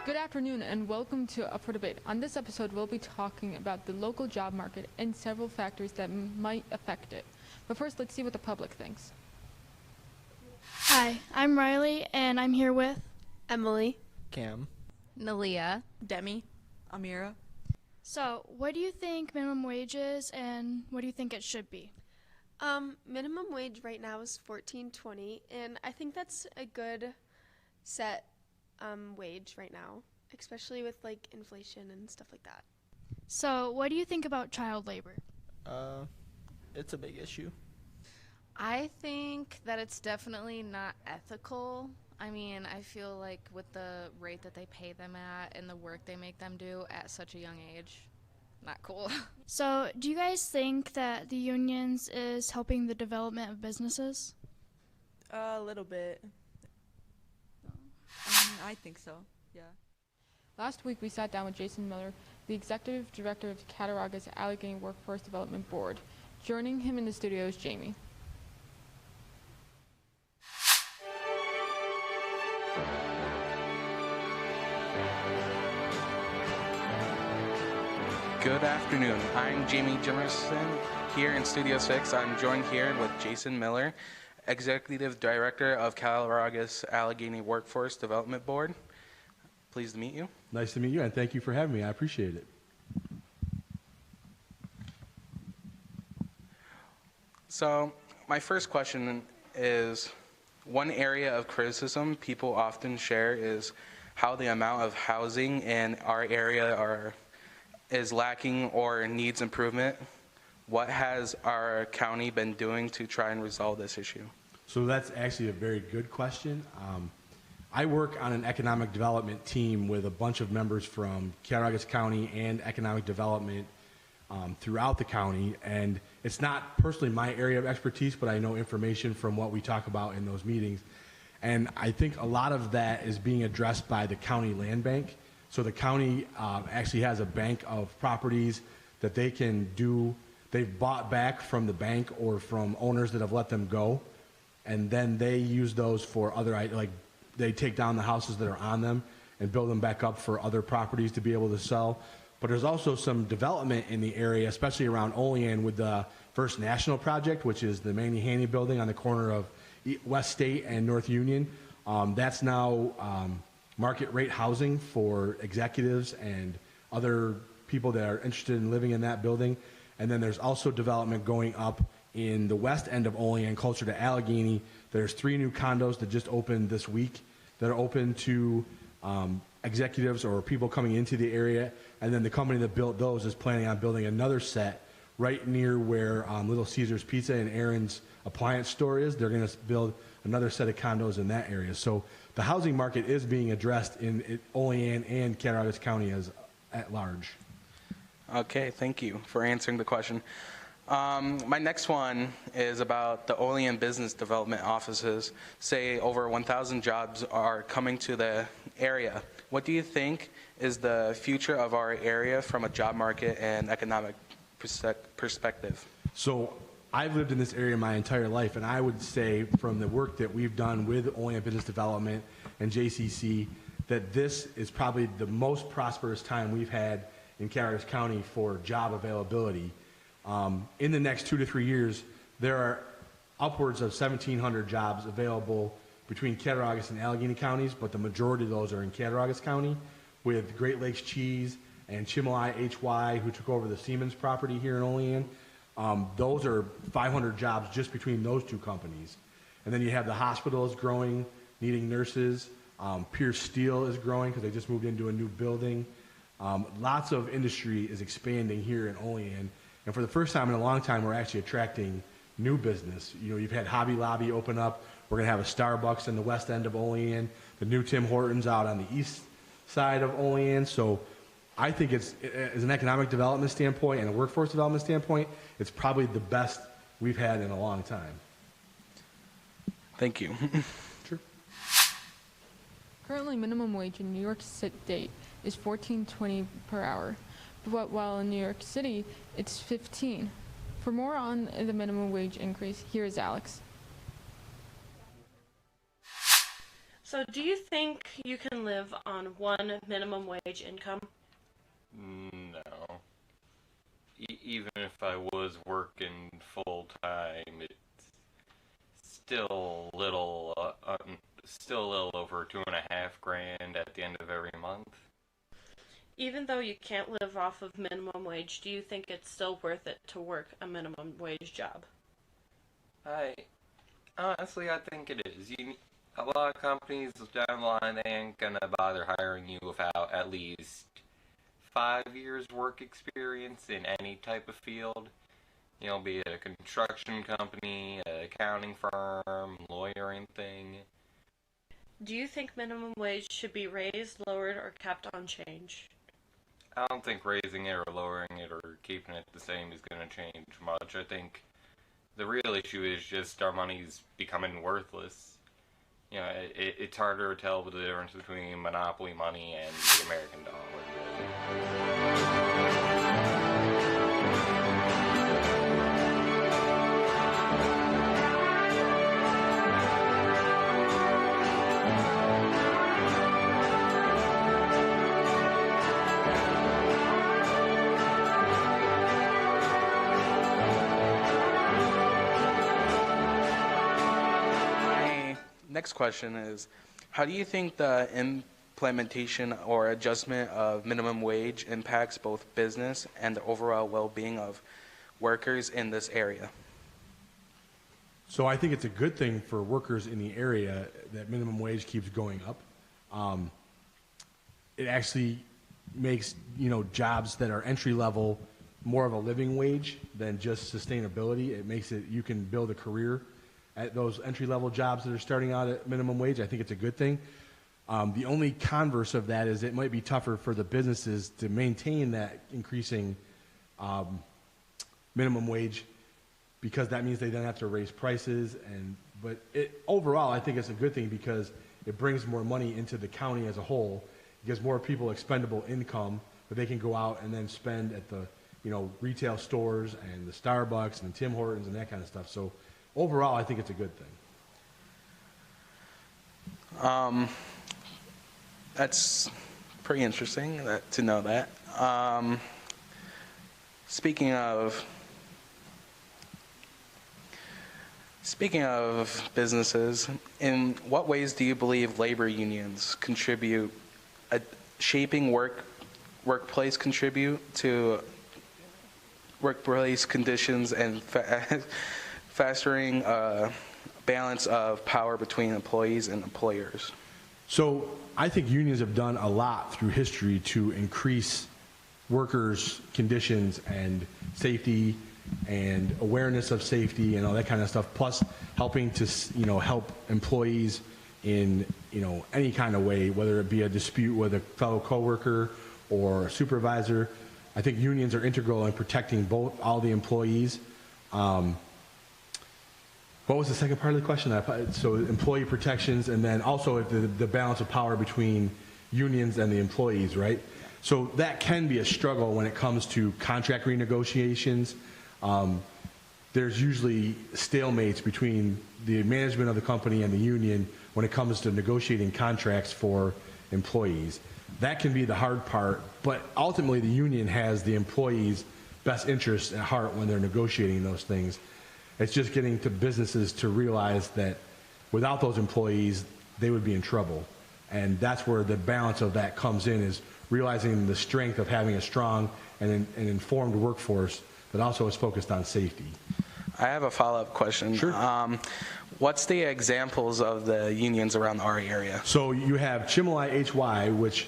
Good afternoon and welcome to Up for Debate. On this episode, we'll be talking about the local job market and several factors that might affect it. But first, let's see what the public thinks. Hi, I'm Riley, and I'm here with Emily, Cam, Nalia, Demi, Amira. So, what do you think minimum wage is, and what do you think it should be? Minimum wage right now is $14.20, and I think that's a good set wage right now, especially with like inflation and stuff like that. So, what do you think about child labor? it's a big issue. I think that it's definitely not ethical. I mean, I feel like with the rate that they pay them at and the work they make them do at such a young age, not cool. So, do you guys think that the unions is helping the development of businesses? A little bit. I think so, yeah. Last week, we sat down with Jason Miller, the Executive Director of Cattaraugus Allegany Workforce Development Board. Joining him in the studio is Jamie. Good afternoon. I'm Jamie Jimerson here in Studio 6. I'm joined here with Jason Miller, Executive Director of Cattaraugus Allegany Workforce Development Board. Pleased to meet you. Nice to meet you, and thank you for having me. I appreciate it. So, my first question is, one area of criticism people often share is how the amount of housing in our area is lacking or needs improvement. What has our county been doing to try and resolve this issue? So that's actually a very good question. I work on an economic development team with a bunch of members from Cattaraugus County and economic development throughout the county, and it's not personally my area of expertise, but I know information from what we talk about in those meetings. And I think a lot of that is being addressed by the county land bank. So the county actually has a bank of properties that they've bought back from the bank or from owners that have let them go, and then they use those for other, like they take down the houses that are on them and build them back up for other properties to be able to sell. But there's also some development in the area, especially around Olean with the First National Project, which is the Manny Haney building on the corner of West State and North Union. That's now market rate housing for executives and other people that are interested in living in that building. And then there's also development going up in the west end of Olean, closer to Allegany. There's 3 new condos that just opened this week that are open to executives or people coming into the area. And then the company that built those is planning on building another set right near where Little Caesars Pizza and Aaron's appliance store is. They're going to build another set of condos in that area. So the housing market is being addressed in Olean and Cattaraugus County at large. Okay, thank you for answering the question. My next one is about the Olean business development offices. Say over 1,000 jobs are coming to the area. What do you think is the future of our area from a job market and economic perspective? So I've lived in this area my entire life, and I would say from the work that we've done with Olean Business Development and JCC that this is probably the most prosperous time we've had in Cattaraugus County for job availability. In the next 2 to 3 years, there are upwards of 1,700 jobs available between Cattaraugus and Allegany counties, but the majority of those are in Cattaraugus County, with Great Lakes Cheese and Chimolai HY, who took over the Siemens property here in Olean. Those are 500 jobs just between those 2 companies. And then you have the hospitals growing, needing nurses. Pierce Steel is growing because they just moved into a new building. Lots of industry is expanding here in Olean. And for the first time in a long time, we're actually attracting new business. You know, you've had Hobby Lobby open up. We're going to have a Starbucks in the west end of Olean, the new Tim Hortons out on the east side of Olean. So I think as an economic development standpoint and a workforce development standpoint, it's probably the best we've had in a long time. Thank you. Sure. Currently, minimum wage in New York State is $14.20 per hour, but while in New York City, it's $15. For more on the minimum wage increase, here is Alex. So, do you think you can live on one minimum wage income? No. Even if I was working full time, it's still a little over 2.5 grand at the end of every month. Even though you can't live off of minimum wage, do you think it's still worth it to work a minimum wage job? Honestly, I think it is. A lot of companies down the line, they ain't gonna bother hiring you without at least 5 years work experience in any type of field. You know, be it a construction company, an accounting firm, lawyering thing. Do you think minimum wage should be raised, lowered, or kept unchanged? I don't think raising it or lowering it or keeping it the same is gonna change much. I think the real issue is just our money's becoming worthless. You know, it's harder to tell the difference between monopoly money and the American dollar. Next question is, how do you think the implementation or adjustment of minimum wage impacts both business and the overall well-being of workers in this area? So I think it's a good thing for workers in the area that minimum wage keeps going up. It actually makes, jobs that are entry level more of a living wage than just sustainability. It makes it, you can build a career at those entry-level jobs that are starting out at minimum wage. I think it's a good thing. The only converse of that is it might be tougher for the businesses to maintain that increasing minimum wage, because that means they then have to raise prices. But overall, I think it's a good thing because it brings more money into the county as a whole. It gives more people expendable income that they can go out and then spend at the retail stores and the Starbucks and Tim Hortons and that kind of stuff. So overall, I think it's a good thing. That's pretty interesting to know that. Speaking of businesses, in what ways do you believe labor unions contribute, shaping workplace contribute to workplace conditions and fostering a balance of power between employees and employers? So I think unions have done a lot through history to increase workers' conditions and safety and awareness of safety and all that kind of stuff, plus helping to help employees in any kind of way, whether it be a dispute with a fellow coworker or a supervisor. I think unions are integral in protecting all the employees. What was the second part of the question? So employee protections, and then also the balance of power between unions and the employees, right? So that can be a struggle when it comes to contract renegotiations. There's usually stalemates between the management of the company and the union when it comes to negotiating contracts for employees. That can be the hard part, but ultimately the union has the employees' best interests at heart when they're negotiating those things. It's just getting to businesses to realize that without those employees, they would be in trouble. And that's where the balance of that comes in, is realizing the strength of having a strong and informed workforce that also is focused on safety. I have a follow-up question. Sure. What's the examples of the unions around our area? So you have Chimolai HY, which,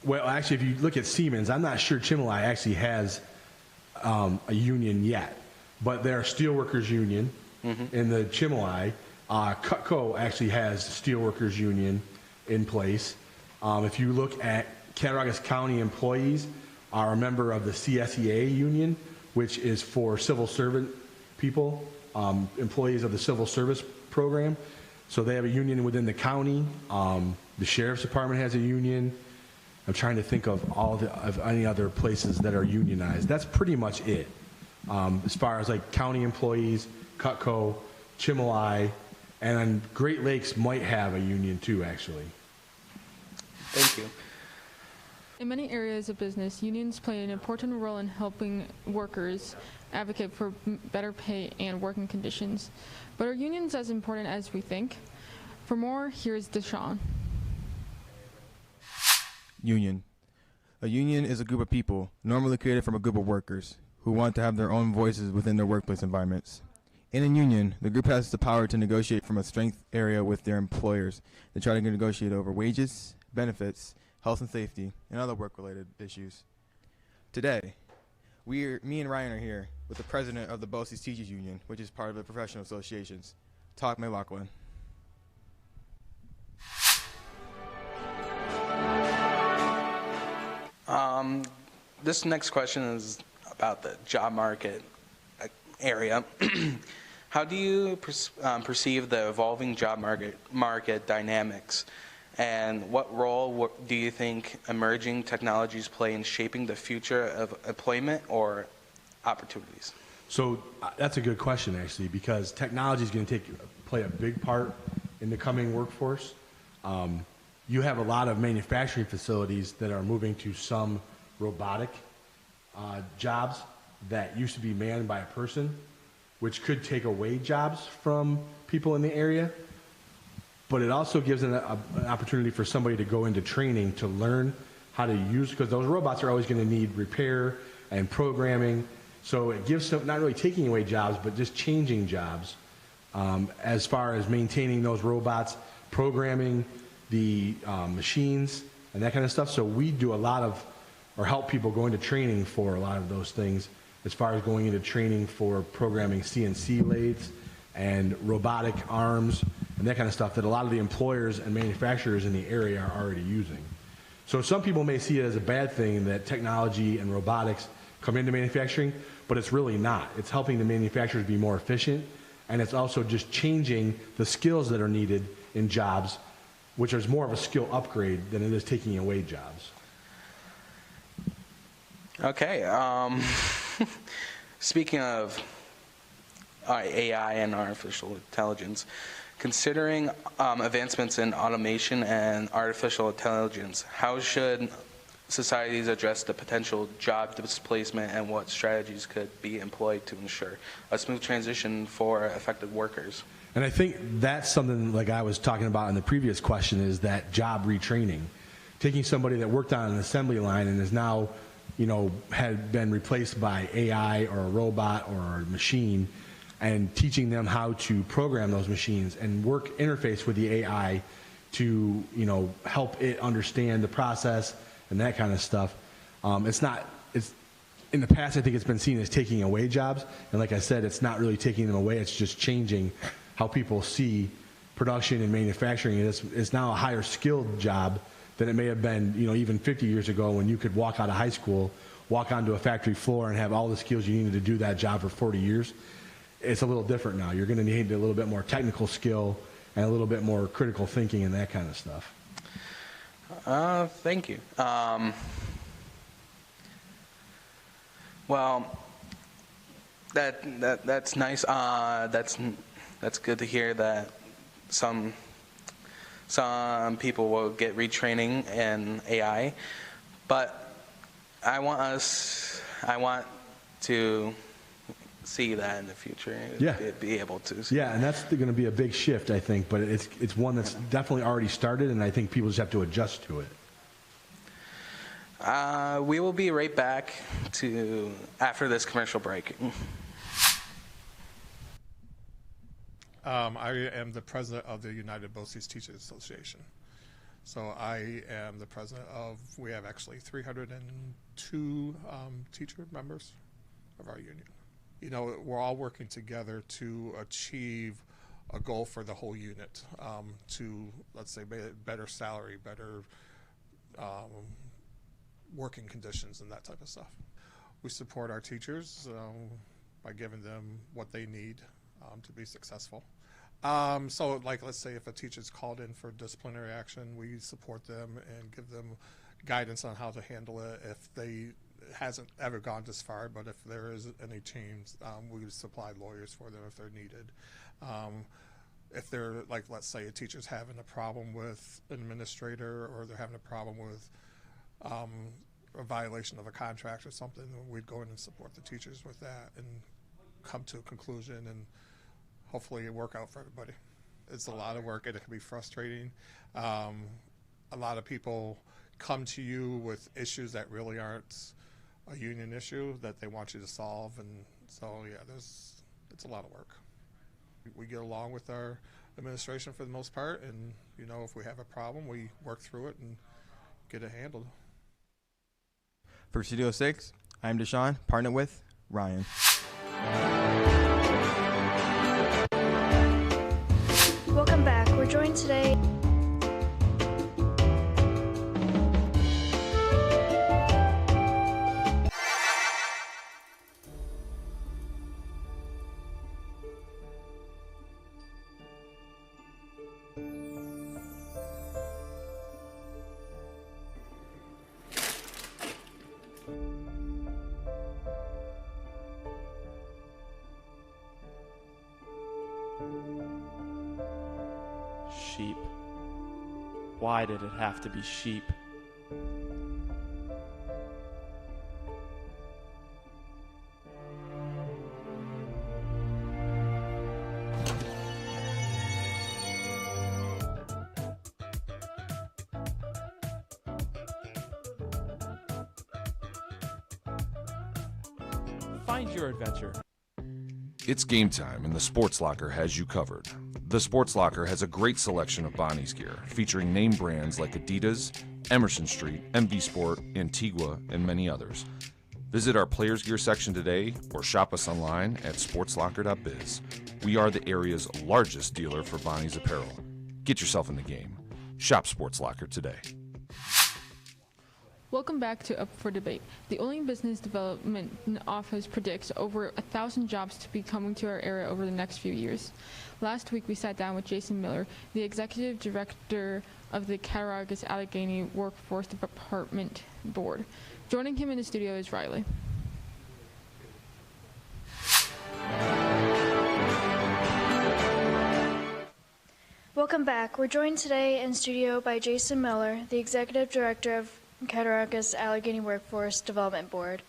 well, actually, if you look at Siemens, I'm not sure Chimolai actually has a union yet, but they're a steelworkers union in the Chimolai. Cutco actually has steelworkers union in place. If you look at Cattaraugus County employees, are a member of the CSEA union, which is for civil servant people, employees of the civil service program. So they have a union within the county. The sheriff's department has a union. I'm trying to think of any other places that are unionized. That's pretty much it. As far as like county employees, Cutco, Chimolai, And Great Lakes might have a union too, actually. Thank you. In many areas of business, unions play an important role in helping workers advocate for better pay and working conditions. But are unions as important as we think? For more, here's Deshaun. Union. A union is a group of people, normally created from a group of workers, who want to have their own voices within their workplace environments. In a union, the group has the power to negotiate from a strength area with their employers. They try to negotiate over wages, benefits, health and safety, and other work-related issues. Today, me and Ryan are here with the president of the BOCES Teachers Union, which is part of the professional associations. Talk McLaughlin. This next question is about the job market area. How do you perceive the evolving job market dynamics, and what role do you think emerging technologies play in shaping the future of employment or opportunities? So that's a good question, actually, because technology is going to play a big part in the coming workforce. You have a lot of manufacturing facilities that are moving to some robotic jobs that used to be manned by a person, which could take away jobs from people in the area. But it also gives an opportunity for somebody to go into training to learn how to use, because those robots are always going to need repair and programming. So it gives some, not really taking away jobs, but just changing jobs as far as maintaining those robots, programming the machines, and that kind of stuff. So we do a lot of, or help people go into training for a lot of those things, as far as going into training for programming CNC lathes and robotic arms and that kind of stuff that a lot of the employers and manufacturers in the area are already using. So some people may see it as a bad thing that technology and robotics come into manufacturing, but it's really not. It's helping the manufacturers be more efficient, and it's also just changing the skills that are needed in jobs, which is more of a skill upgrade than it is taking away jobs. Okay. Speaking of AI and artificial intelligence, considering advancements in automation and artificial intelligence, how should societies address the potential job displacement, and what strategies could be employed to ensure a smooth transition for affected workers? And I think that's something like I was talking about in the previous question, is that job retraining. Taking somebody that worked on an assembly line and is now, had been replaced by AI or a robot or a machine, and teaching them how to program those machines and interface with the AI to, help it understand the process and that kind of stuff. It's in the past, I think it's been seen as taking away jobs. And like I said, it's not really taking them away. It's just changing how people see production and manufacturing. It's now a higher skilled job than it may have been, even 50 years ago, when you could walk out of high school, walk onto a factory floor and have all the skills you needed to do that job for 40 years. It's a little different now. You're going to need a little bit more technical skill and a little bit more critical thinking and that kind of stuff. Thank you. Well, that's nice. That's good to hear that some people will get retraining in AI, but I want to see that in the future. Yeah. Be able to see. Yeah, and that's going to be a big shift, I think, but it's one that's definitely already started, and I think people just have to adjust to it. We will be right back after this commercial break. I am the president of the United BOCES Teachers Association. So I am the president we have actually 302 teacher members of our union. We're all working together to achieve a goal for the whole unit, to, let's say, better salary, better working conditions, and that type of stuff. We support our teachers by giving them what they need to be successful. So, let's say if a teacher's called in for disciplinary action, we support them and give them guidance on how to handle it. If it hasn't ever gone this far, but if there is any change, we supply lawyers for them if they're needed. if they're like, let's say a teacher's having a problem with an administrator, or they're having a problem with a violation of a contract or something, we'd go in and support the teachers with that and come to a conclusion and hopefully work out for everybody. It's a lot of work and it can be frustrating. A lot of people come to you with issues that really aren't a union issue that they want you to solve, and so yeah, it's a lot of work. We get along with our administration for the most part, and if we have a problem, we work through it and get it handled. For Studio 6, I'm Deshaun, partner with Ryan. Welcome back. We're joined today. Sheep. Why did it have to be sheep? Find your adventure. It's game time, and the Sports Locker has you covered. The Sports Locker has a great selection of Bonnie's gear, featuring name brands like Adidas, Emerson Street, MV Sport, Antigua, and many others. Visit our Players Gear section today or shop us online at sportslocker.biz. We are the area's largest dealer for Bonnie's apparel. Get yourself in the game. Shop Sports Locker today. Welcome back to Up for Debate. The Olean Business Development Office predicts over 1,000 jobs to be coming to our area over the next few years. Last week, we sat down with Jason Miller, the Executive Director of the Cattaraugus Allegany Workforce Department Board. Joining him in the studio is Riley. Welcome back. We're joined today in studio by Jason Miller, the Executive Director of Cattaraugus Allegany Workforce Development Board.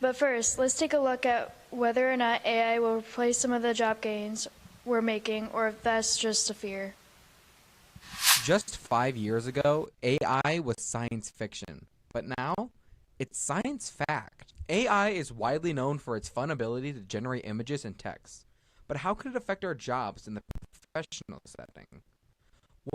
But first, let's take a look at whether or not AI will replace some of the job gains we're making, or if that's just a fear. Just 5 years ago, AI was science fiction, but now it's science fact. AI is widely known for its fun ability to generate images and text, but how could it affect our jobs in the professional setting?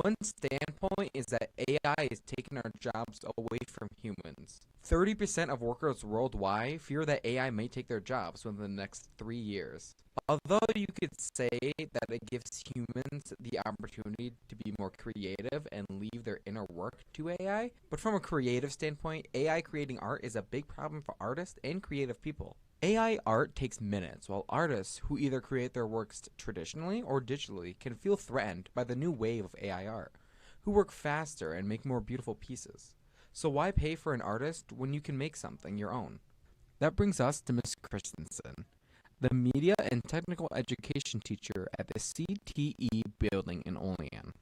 One standpoint is that AI is taking our jobs away from humans. 30% of workers worldwide fear that AI may take their jobs within the next 3 years. Although you could say that it gives humans the opportunity to be more creative and leave their inner work to AI, but from a creative standpoint, AI creating art is a big problem for artists and creative people. AI art takes minutes, while artists who either create their works traditionally or digitally can feel threatened by the new wave of AI art, who work faster and make more beautiful pieces. So why pay for an artist when you can make something your own? That brings us to Ms. Christensen, the media and technical education teacher at the CTE building in Olean.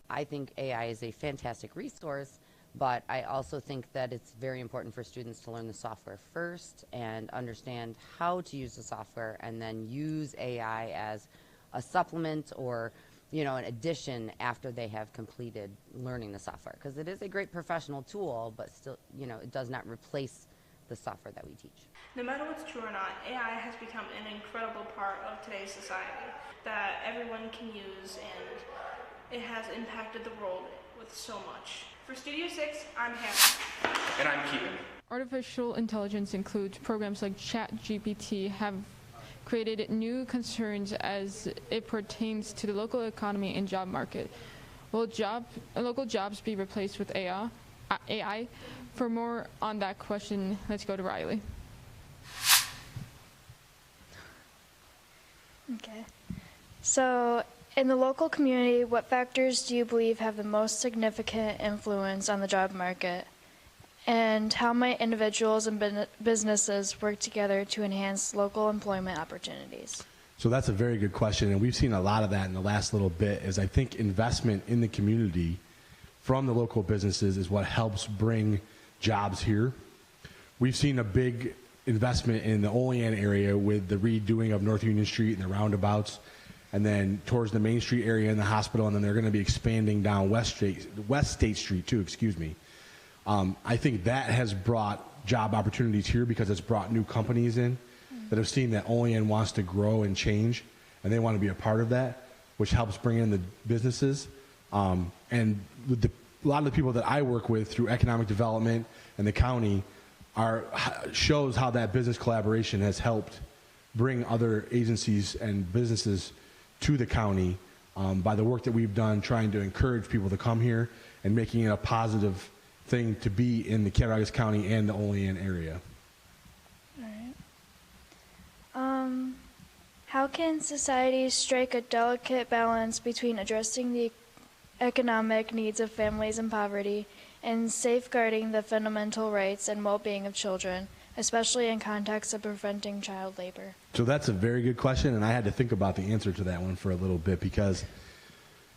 I think AI is a fantastic resource, but I also think that it's very important for students to learn the software first and understand how to use the software, and then use AI as a supplement or an addition after they have completed learning the software, because it is a great professional tool, but still it does not replace the software that we teach. No matter what's true or not, AI has become an incredible part of today's society that everyone can use, and it has impacted the world with so much. For Studio 6, I'm Hannah. And I'm Keaton. Artificial intelligence includes programs like ChatGPT have created new concerns as it pertains to the local economy and job market. Will local jobs be replaced with AI? For more on that question, let's go to Riley. Okay. So, in the local community, what factors do you believe have the most significant influence on the job market? And how might individuals and businesses work together to enhance local employment opportunities? So that's a very good question, and we've seen a lot of that in the last little bit. Is I think investment in the community from the local businesses is what helps bring jobs here. We've seen a big investment in the Olean area with the redoing of North Union Street and the roundabouts, and then towards the Main Street area and the hospital, and then they're going to be expanding down West State Street too. Excuse me. I think that has brought job opportunities here because it's brought new companies in that have seen that Olean wants to grow and change, and they want to be a part of that, which helps bring in the businesses. And with a lot of the people that I work with through economic development and the county shows how that business collaboration has helped bring other agencies and businesses to the county by the work that we've done trying to encourage people to come here and making it a positive thing to be in the Cattaraugus County and the Olean area. How can society strike a delicate balance between addressing the economic needs of families in poverty and safeguarding the fundamental rights and well-being of children, especially in context of preventing child labor? So that's a very good question, and I had to think about the answer to that one for a little bit because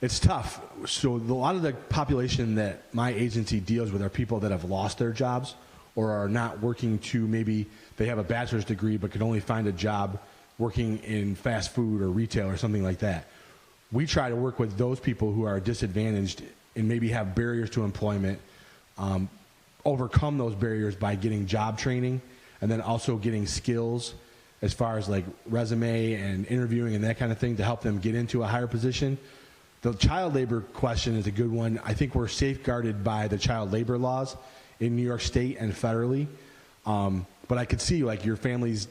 it's tough. So a lot of the population that my agency deals with are people that have lost their jobs or are not working to, maybe they have a bachelor's degree but could only find a job working in fast food or retail or something like that. We try to work with those people who are disadvantaged and maybe have barriers to employment, overcome those barriers by getting job training and then also getting skills as far as like resume and interviewing and that kind of thing to help them get into a higher position. The child labor question is a good one. I think we're safeguarded by the child labor laws in New York State and federally. But I could see like your family's,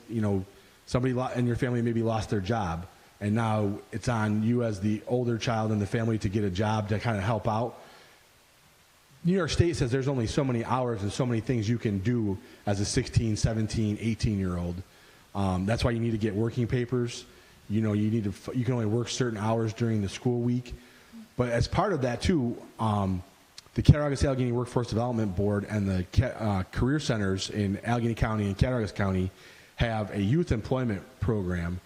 somebody in your family maybe lost their job, and now it's on you as the older child in the family to get a job to kind of help out. New York State says there's only so many hours and so many things you can do as a 16, 17, 18-year-old. That's why you need to get working papers. You can only work certain hours during the school week. But as part of that too, the Cattaraugus Allegheny Workforce Development Board and the career centers in Allegheny County and Cattaraugus County have a youth employment program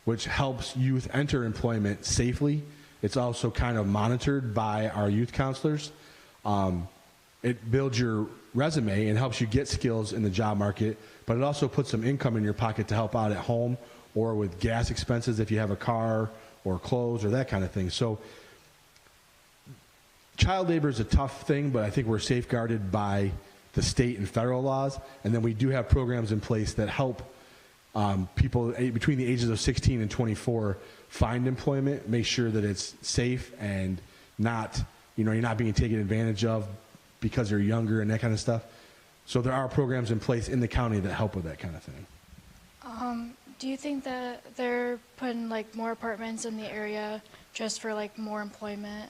which helps youth enter employment safely. It's also kind of monitored by our youth counselors. It builds your resume and helps you get skills in the job market, but it also puts some income in your pocket to help out at home or with gas expenses if you have a car or clothes or that kind of thing. So child labor is a tough thing, but I think we're safeguarded by the state and federal laws. And then we do have programs in place that help people between the ages of 16 and 24 find employment, make sure that it's safe and not, you're not being taken advantage of because you're younger and that kind of stuff. So there are programs in place in the county that help with that kind of thing. Do you think that they're putting more apartments in the area just for more employment?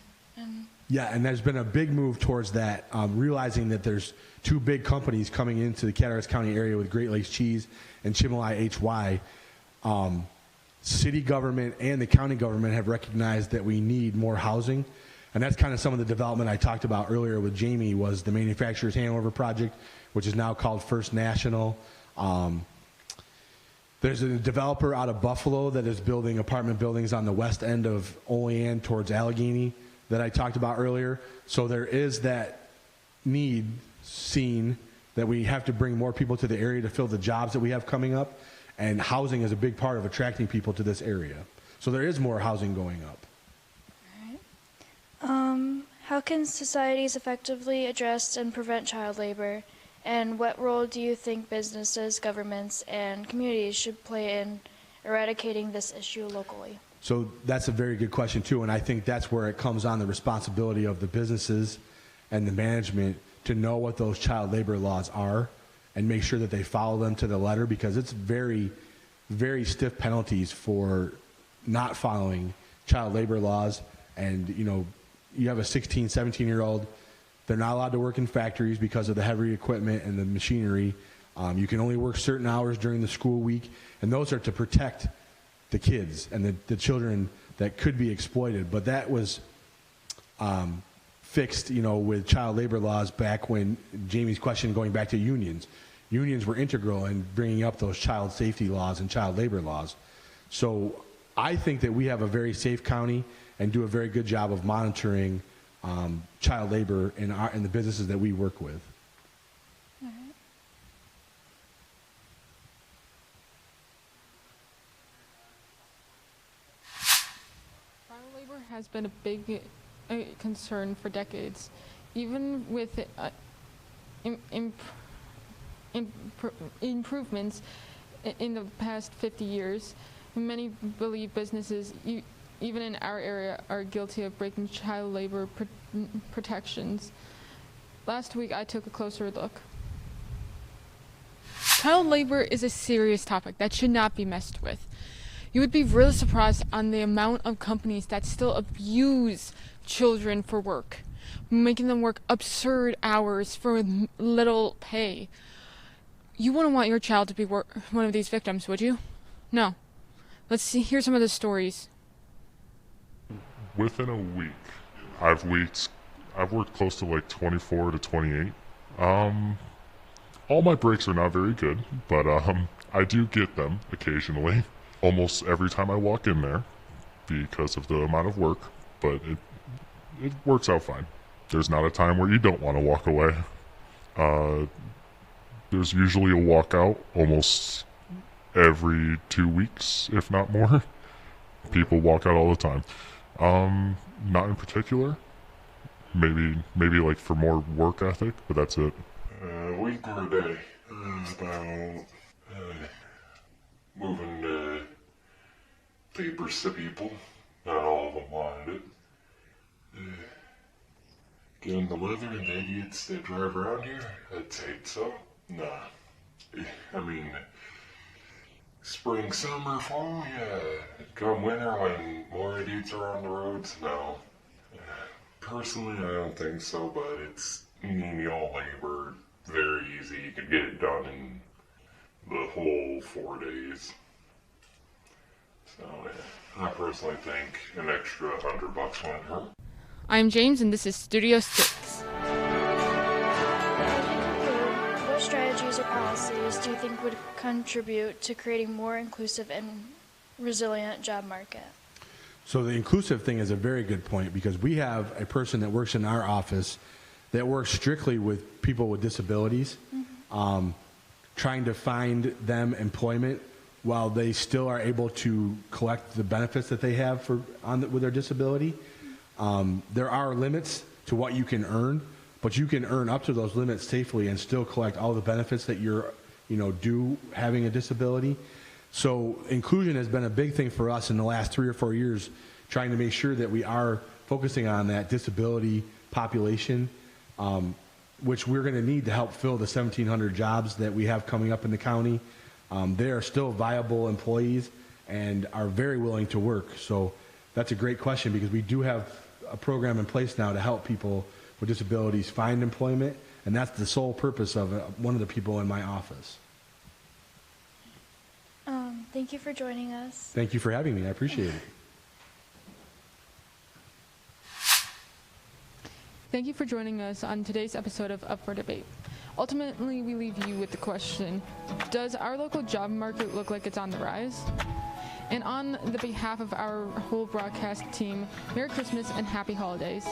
Yeah, and there's been a big move towards that, realizing that there's two big companies coming into the Cattaraugus County area with Great Lakes Cheese and Chimolai HY. City government and the county government have recognized that we need more housing, and that's kind of some of the development I talked about earlier with Jamie was the Manufacturers Hanover Project, which is now called First National. There's a developer out of Buffalo that is building apartment buildings on the west end of Olean towards Allegany that I talked about earlier. So there is that need seen that we have to bring more people to the area to fill the jobs that we have coming up, and housing is a big part of attracting people to this area. So there is more housing going up. How can societies effectively address and prevent child labor? And what role do you think businesses, governments, and communities should play in eradicating this issue locally? So that's a very good question too, and I think that's where it comes on the responsibility of the businesses and the management to know what those child labor laws are and make sure that they follow them to the letter, because it's very, very stiff penalties for not following child labor laws. And you have a 16, 17-year-old, they're not allowed to work in factories because of the heavy equipment and the machinery. You can only work certain hours during the school week, and those are to protect the kids and the children that could be exploited. But that was fixed, with child labor laws back when Jamie's question going back to unions. Unions were integral in bringing up those child safety laws and child labor laws. So I think that we have a very safe county and do a very good job of monitoring child labor in the businesses that we work with. All right. Child labor has been a big concern for decades. Even with improvements in the past 50 years, many believe businesses, even in our area, are guilty of breaking child labor protections. Last week, I took a closer look. Child labor is a serious topic that should not be messed with. You would be really surprised on the amount of companies that still abuse children for work, making them work absurd hours for little pay. You wouldn't want your child to be one of these victims, would you? No. Let's see. Here's some of the stories. Within a week, I've worked close to like 24 to 28. All my breaks are not very good, but I do get them occasionally. Almost every time I walk in there because of the amount of work, but it works out fine. There's not a time where you don't want to walk away. There's usually a walkout almost every 2 weeks, if not more. People walk out all the time. Not in particular. Maybe like for more work ethic, but that's it. A week or a day. About moving papers to people. Not all of them wanted it. Getting the weather and the idiots that drive around here, I'd say so. Nah. I mean, spring, summer, fall, yeah. Come winter when more idiots are on the roads, no. Personally, I don't think so, but it's menial labor. Very easy. You could get it done in the whole 4 days. So, yeah, I personally think an extra $100 won't hurt. I'm James, and this is Studio 6. What strategies or policies do you think would contribute to creating more inclusive and resilient job market? So the inclusive thing is a very good point, because we have a person that works in our office that works strictly with people with disabilities, trying to find them employment while they still are able to collect the benefits that they have with their disability. There are limits to what you can earn, but you can earn up to those limits safely and still collect all the benefits that you're due having a disability. So inclusion has been a big thing for us in the last 3 or 4 years, trying to make sure that we are focusing on that disability population, which we're going to need to help fill the 1,700 jobs that we have coming up in the county. They are still viable employees and are very willing to work. So that's a great question, because we do have a program in place now to help people with disabilities find employment, and that's the sole purpose of one of the people in my office. Thank you for joining us. Thank you for having me. I appreciate it. Thank you for joining us on today's episode of Up for Debate. Ultimately, we leave you with the question, does our local job market look like it's on the rise? And on the behalf of our whole broadcast team, Merry Christmas and Happy Holidays.